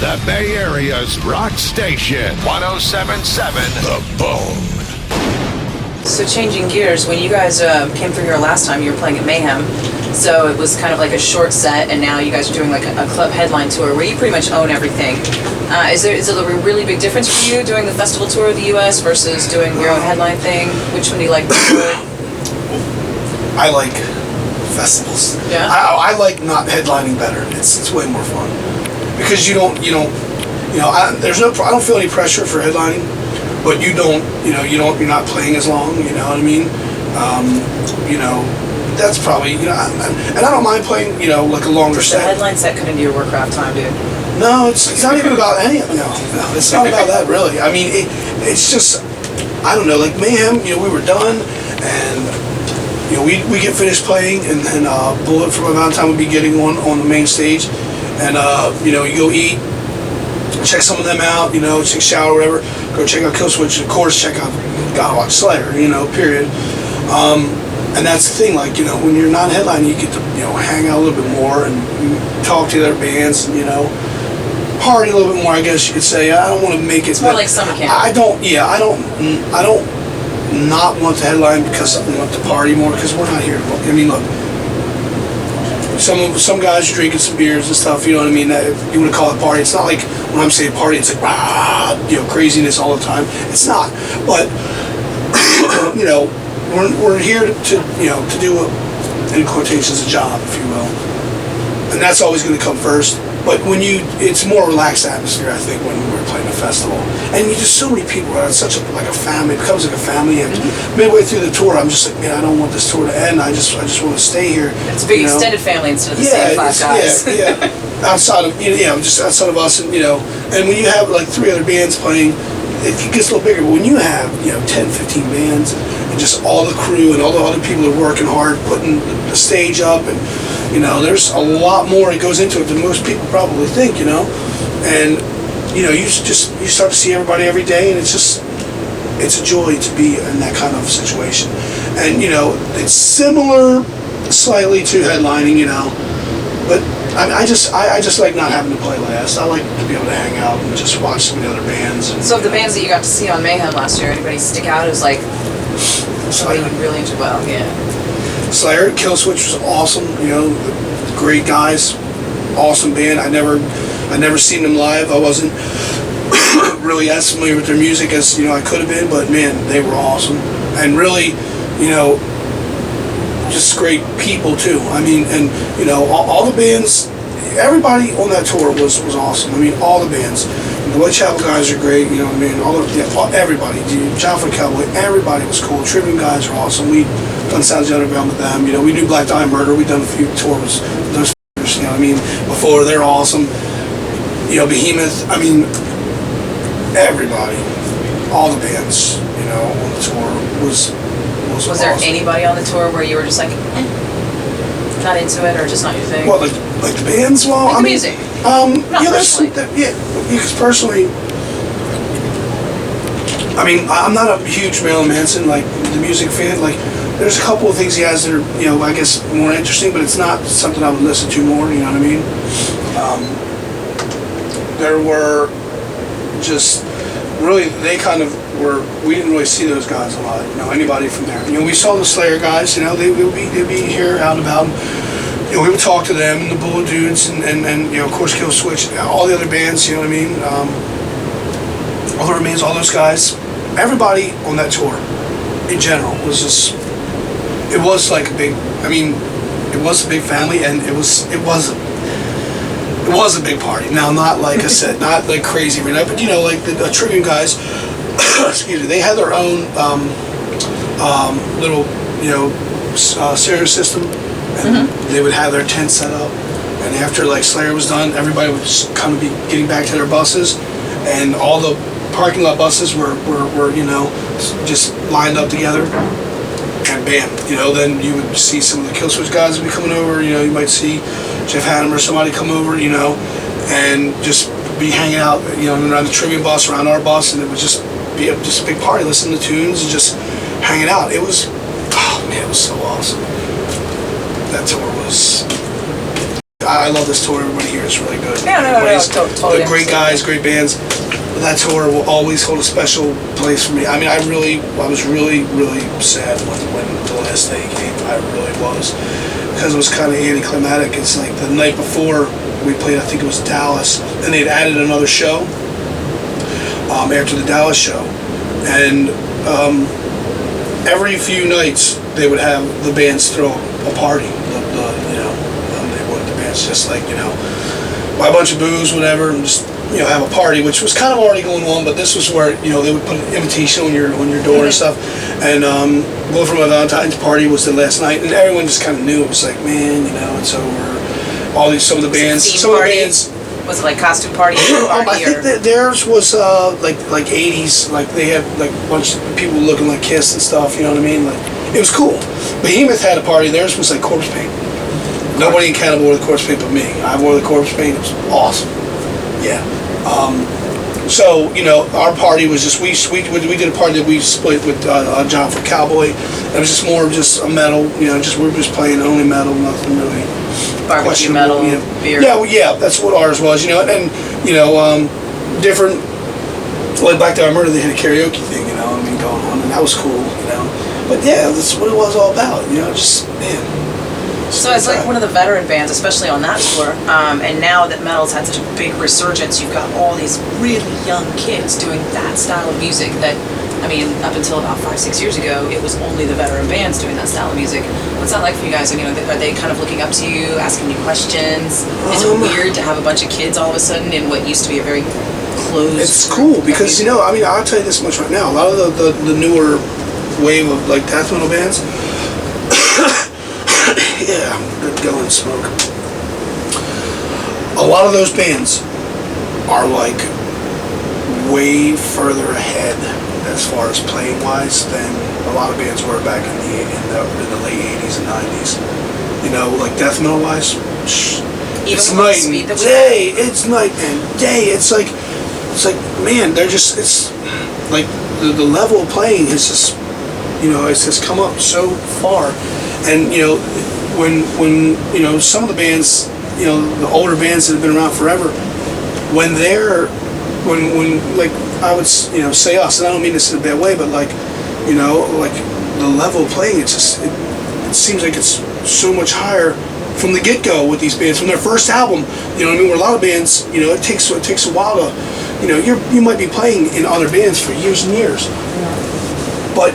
The Bay Area's rock station, 107.7 The Bone. So changing gears, when you guys came through here last time, you were playing at Mayhem. So it was kind of like a short set, and now you guys are doing like a club headline tour where you pretty much own everything. Is it a really big difference for you doing the festival tour of the U.S. versus doing your own headline thing? Which one do you like more? I like festivals. Yeah. I like not headlining better. It's way more fun because I don't feel any pressure for headlining, but you're not playing as long. You know what I mean? That's probably and I don't mind playing like a longer set. The headline set cut into your work-craft time, dude. No, it's not even about any. No, it's not about that really. I mean, it's just I don't know. Like Mayhem, we were done and. We get finished playing, and then Bullet from about time would be getting on the main stage, and you go eat, check some of them out, take a shower, whatever, go check out Killswitch, of course, gotta watch Slayer, period. And that's the thing, like when you're not headlining, you get to hang out a little bit more and talk to the other bands, and party a little bit more, I guess you could say. I don't want to make it. It's more like summer camp. I don't not want to headline because I want to party more because we're not here. I mean, look, some guys are drinking some beers and stuff. You know what I mean? That if you want to call it party, it's not like when I'm saying party, it's like craziness all the time. It's not. But we're here to do in quotations a job, if you will, and that's always going to come first. But it's more relaxed atmosphere, I think, when we're playing a festival. And just so many people, it's such a family, it becomes like a family. And midway through the tour, I'm just like, man, I don't want this tour to end. I just want to stay here. It's a big extended family instead of the same five guys. Yeah. Outside of, just outside of us, and when you have like 3 other bands playing, it gets a little bigger. But when you have, 10, 15 bands, and just all the crew and all the other people are working hard, putting the stage up, and there's a lot more that goes into it than most people probably think, and you start to see everybody every day, and it's a joy to be in that kind of situation. And it's similar slightly to headlining, but I just like not having to play last. I like to be able to hang out and just watch some of the other bands. And, so of the bands that you got to see on Mayhem last year, anybody stick out as like something you really enjoyed? Well, yeah. Slayer, Killswitch was awesome. Great guys, awesome band. I never seen them live. I wasn't really as familiar with their music as I could have been, but man, they were awesome and really, just great people too. I mean, and all the bands, everybody on that tour was awesome. I mean, all the bands. The Whitechapel guys are great. You know what I mean? Everybody. Jaffa Cowboy, everybody was cool. Tribune guys are awesome. We done Sounds Underground with them. We knew Black Dye Murder. We done a few tours with those. Before they're awesome. Behemoth. I mean, everybody, all the bands, on the tour was awesome. There anybody on the tour where you were just like, not into it or just not your thing? Well, like the bands. Well, like the music. Because personally, I mean, I'm not a huge Marilyn Manson the music fan. There's a couple of things he has that are I guess more interesting, but it's not something I would listen to more. You know what I mean? There were just really they kind of were. We didn't really see those guys a lot. Anybody from there. We saw the Slayer guys. They'd be here out and about. We would talk to them and the Bullet dudes and of course Killswitch, all the other bands, you know what I mean? All the Remains, all those guys, everybody on that tour in general was just, it was like a big, it was a big family and it was a big party. Now, not like I said, not like crazy every night, but like the Tribune guys, excuse me, they had their own little, stereo system. And they would have their tent set up, and after Slayer was done, everybody would just kind of be getting back to their buses, and all the parking lot buses were just lined up together, and bam, then you would see some of the Killswitch guys would be coming over. You might see Jeff Hannum or somebody come over, and just be hanging out, around the Tribune bus, around our bus, and it would just be a big party, listening to tunes and just hanging out. It was, it was so awesome. That tour was I love this tour. Everybody here is really good. No, totally. They're great guys, great bands. That tour will always hold a special place for me. I mean, I was really sad when the last day came. I really was, because it was kind of anticlimactic. It's like the night before we played, I think it was Dallas, and they'd added another show after the Dallas show, and every few nights they would have the bands throw a party. They would, the bands just like, buy a bunch of booze, whatever, and just have a party, which was kind of already going on, but this was where they would put an invitation on your door and stuff. And Going for My Valentine's Party was the last night, and everyone just kind of knew. It was like, man, it's over. Some of the bands. Was it like costume party? I think that theirs was like 80s. Like they had like a bunch of people looking like Kiss and stuff. You know what I mean? Like it was cool. Behemoth had a party. Theirs was like corpse paint. Nobody in Cannibal wore the corpse paint but me. I wore the corpse paint. It was awesome. Yeah. So our party was just we did a party that we split with John for Cowboy. It was just more of just a metal. We were just playing only metal, nothing really. Barbecue metal, beer. Yeah, that's what ours was, and different. Like back to our murder, they had a karaoke thing, going on, and that was cool, But yeah, that's what it was all about, just man. So as like one of the veteran bands, especially on that tour, and now that metal's had such a big resurgence, you've got all these really young kids doing that style of music that. I mean, up until about 5-6 years ago, it was only the veteran bands doing that style of music. What's that like for you guys? Are they kind of looking up to you, asking you questions? Is it weird to have a bunch of kids all of a sudden in what used to be a very closed? It's cool because I'll tell you this much right now. A lot of the newer wave of like death metal bands. Yeah, I'm good going smoke. A lot of those bands are like way further ahead as far as playing wise than a lot of bands were back in the late 80s and 90s. Like death metal wise, it's night and day. It's night and day. It's like man, it's like the level of playing is just it's just come up so far. And when some of the bands, the older bands that have been around forever, when like I would say us, and I don't mean this in a bad way, but like like the level of playing, it seems like it's so much higher from the get-go with these bands, from their first album. Where a lot of bands, it takes a while to, you might be playing in other bands for years and years. But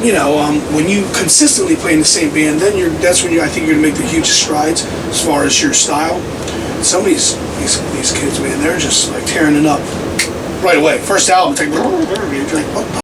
when you consistently play in the same band, then that's when I think you're gonna make the hugest strides as far as your style. Some of these kids, man, they're just like tearing it up right away. First album, it's like what the